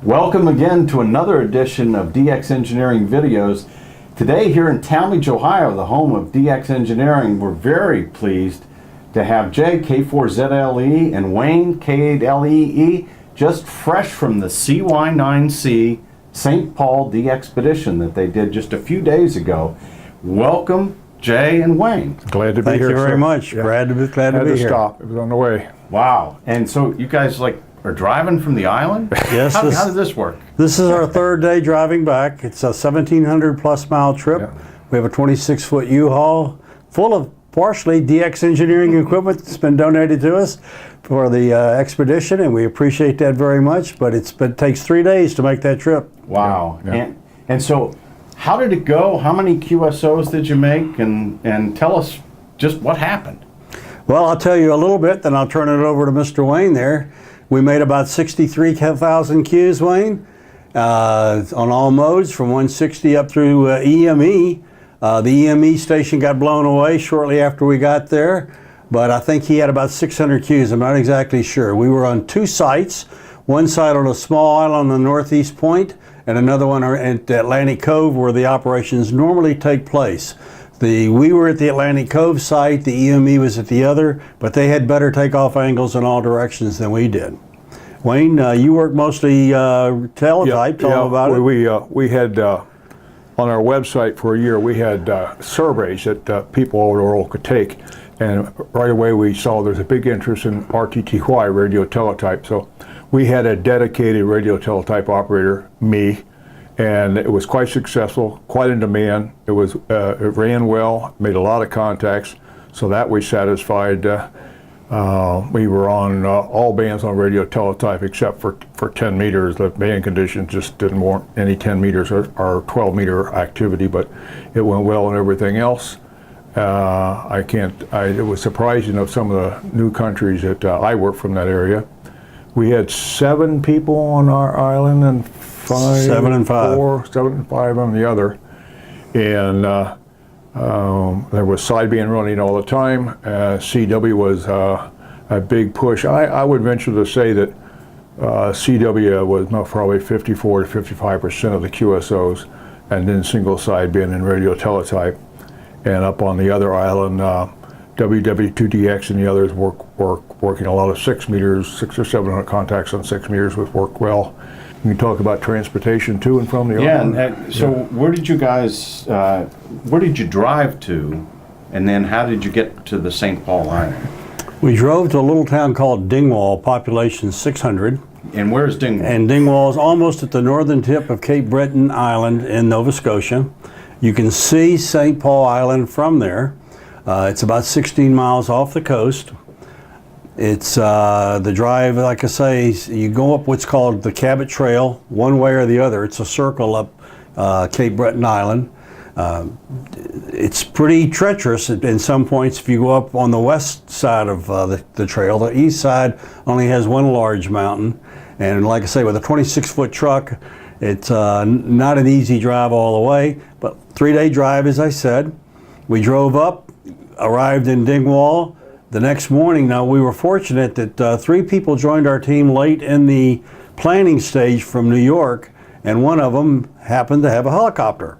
Welcome again to another edition of DX Engineering Videos. Today here in Talmadge, Ohio, the home of DX Engineering, we're very pleased to have Jay, K4ZLE, and Wayne, K8LEE, just fresh from the CY9C St. Paul DXpedition that they did just a few days ago. Welcome, Jay and Wayne. Glad to be here. Thank you very much. Yeah. Glad to be here. Stop. It was on the way. Wow. And so you guys are driving from the island? Yes. How does this work? This is our third day driving back. It's a 1,700 plus mile trip. Yeah. We have a 26-foot U-Haul full of partially DX engineering equipment that's been donated to us for the expedition, and we appreciate that very much, but it takes 3 days to make that trip. Wow. Yeah. And so how did it go? How many QSOs did you make? And tell us just what happened. Well, I'll tell you a little bit, then I'll turn it over to Mr. Wayne there. We made about 63,000 Qs, Wayne, on all modes from 160 up through EME. The EME station got blown away shortly after we got there, but I think he had about 600 Qs. I'm not exactly sure. We were on two sites, one site on a small island on the northeast point, and another one at Atlantic Cove where the operations normally take place. We were at the Atlantic Cove site, the EME was at the other, but they had better takeoff angles in all directions than we did. Wayne, you work mostly teletype. Tell them about it. We had, on our website for a year, we had surveys that people all over the world could take. And right away we saw there's a big interest in RTTY, radio teletype. So we had a dedicated radio teletype operator, me, and it was quite successful, quite in demand. It ran well, made a lot of contacts, so that we satisfied. We were on all bands on radio teletype except for 10 meters. The band conditions just didn't warrant any 10 meters or 12 meter activity, but it went well on everything else. It was surprising of some of the new countries that I work from that area. We had 7 people on our island and 7 and 5 on the other, and there was sideband running all the time. CW was a big push. I would venture to say that CW was probably 54 to 55% of the QSOs, and then single sideband and radio teletype. And up on the other island, WW2DX and the others working a lot of 6 meters, 600 or 700 contacts on 6 meters, which worked well. We can talk about transportation to and from the island. And so where did you guys, where did you drive to, and then how did you get to the St. Paul Island? We drove to a little town called Dingwall, population 600. And where's Dingwall? And Dingwall is almost at the northern tip of Cape Breton Island in Nova Scotia. You can see St. Paul Island from there. It's about 16 miles off the coast. It's the drive, like I say, you go up what's called the Cabot Trail, one way or the other. It's a circle up Cape Breton Island. It's pretty treacherous in some points. If you go up on the west side of the trail, the east side only has one large mountain. And like I say, with a 26-foot truck, it's not an easy drive all the way, but 3-day drive, as I said. We drove up, arrived in Dingwall. The next morning, now we were fortunate that 3 people joined our team late in the planning stage from New York, and one of them happened to have a helicopter.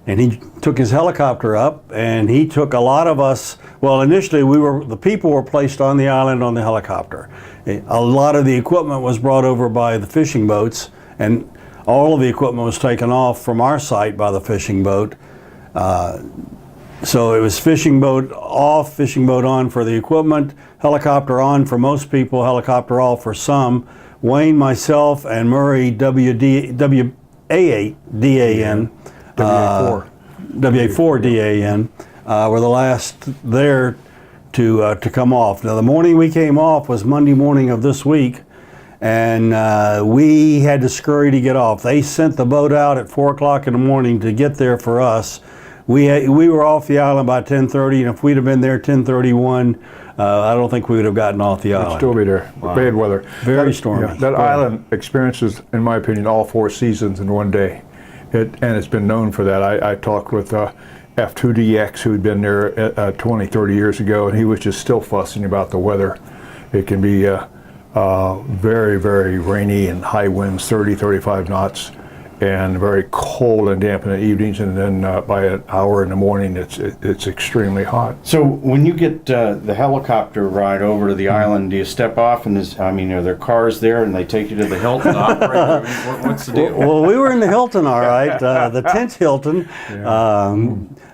And he took his helicopter up, and he took a lot of us. Well, initially the people were placed on the island on the helicopter. A lot of the equipment was brought over by the fishing boats, and all of the equipment was taken off from our site by the fishing boat. So it was fishing boat off, fishing boat on for the equipment, helicopter on for most people, helicopter off for some. Wayne, myself, and Murray, WA8DAN, WA4DAN, were the last there to come off. Now the morning we came off was Monday morning of this week, and we had to scurry to get off. They sent the boat out at 4 o'clock in the morning to get there for us. We were off the island by 10:30, and if we'd have been there 10:31, I don't think we would have gotten off the island. We'd still be there. Wow. Bad weather. Very stormy. That island experiences, in my opinion, all 4 seasons in one day. And it's been known for that. I talked with F2DX, who'd been there 20, 30 years ago, and he was just still fussing about the weather. It can be very, very rainy and high winds, 30, 35 knots, and very cold and damp in the evenings, and then by an hour in the morning it's extremely hot. So when you get the helicopter ride over to the island, do you step off and are there cars there and they take you to the Hilton to operate? I mean, what's the deal? Well, we were in the Hilton, all right, the 10th Hilton.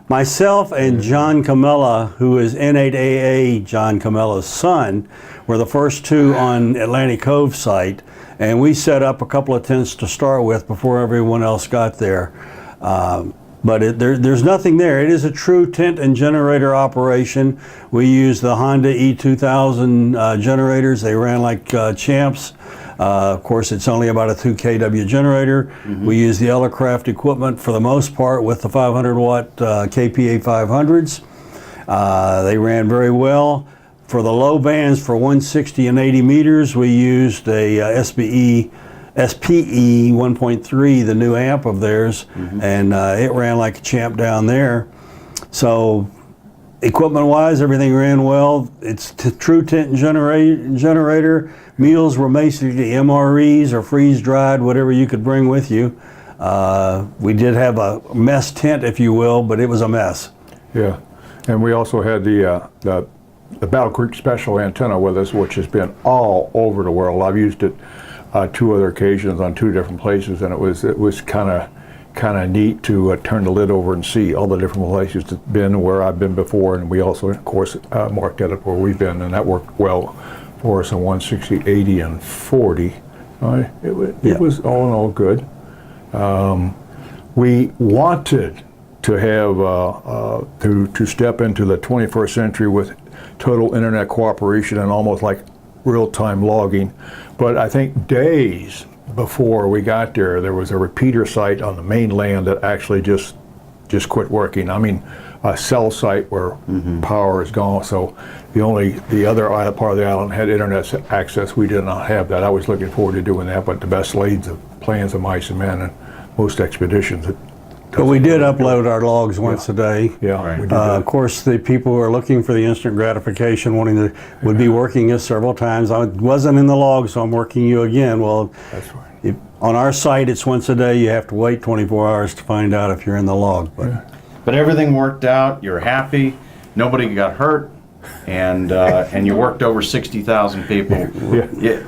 Myself and John Camella, who is N8AA John Camella's son, were the first two on Atlantic Cove site, and we set up a couple of tents to start with before everyone else got there. But there's nothing there. It is a true tent and generator operation. We use the Honda E2000 generators. They ran like champs. Of course, it's only about a 2 kW generator. We use the Ellercraft equipment for the most part with the 500 watt KPA 500s. They ran very well. For the low bands, for 160 and 80 meters, we used a SPE 1.3, the new amp of theirs, and it ran like a champ down there. So equipment-wise, everything ran well. It's true tent and generator. Meals were basically MREs or freeze-dried, whatever you could bring with you. We did have a mess tent, if you will, but it was a mess. Yeah, and we also had the Battle Creek Special antenna with us, which has been all over the world. I've used it 2 other occasions on 2 different places, and it was kind of neat to turn the lid over and see all the different places it's been where I've been before, and we also, of course, marked that up where we've been, and that worked well for us on 160, 80, and 40. It was all in all good. We wanted to have to step into the 21st century with total internet cooperation and almost like real-time logging, but I think days before we got there was a repeater site on the mainland that actually just quit working. I mean, a cell site where power is gone, so the other part of the island had internet access. We did not have that. I was looking forward to doing that, but the best laid of plans of mice and men and most expeditions. But we did upload our logs once a day. Yeah, Right. we did that. Of course, the people who are looking for the instant gratification, would be working us several times. I wasn't in the log, so I'm working you again. Well, That's right. on our site, it's once a day. You have to wait 24 hours to find out if you're in the log. But everything worked out. You're happy. Nobody got hurt, and you worked over 60,000 people. Yeah.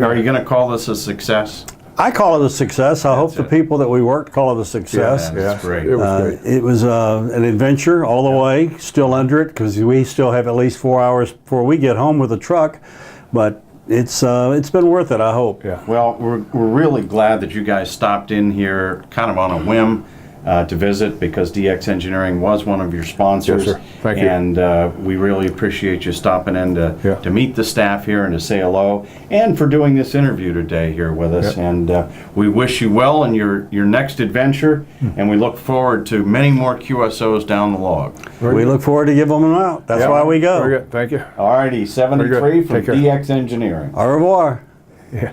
Are you going to call this a success? I call it a success. I hope the it. people that we worked call it a success. Yeah, that's great. It was great. It was an adventure all the way, still under it, because we still have at least 4 hours before we get home with the truck, but it's been worth it, I hope. Yeah. Well, we're really glad that you guys stopped in here kind of on a whim to visit, because DX Engineering was one of your sponsors. Yes, sir. Thank you. And we really appreciate you stopping in Yeah. to meet the staff here and to say hello, and for doing this interview today here with us. Yeah. And we wish you well in your next adventure, and we look forward to many more QSOs down the log. We look forward to giving them out. That's Yeah. why we go. Very good. Thank you. All righty, 73 from Take care. DX Engineering. Au revoir. Yeah.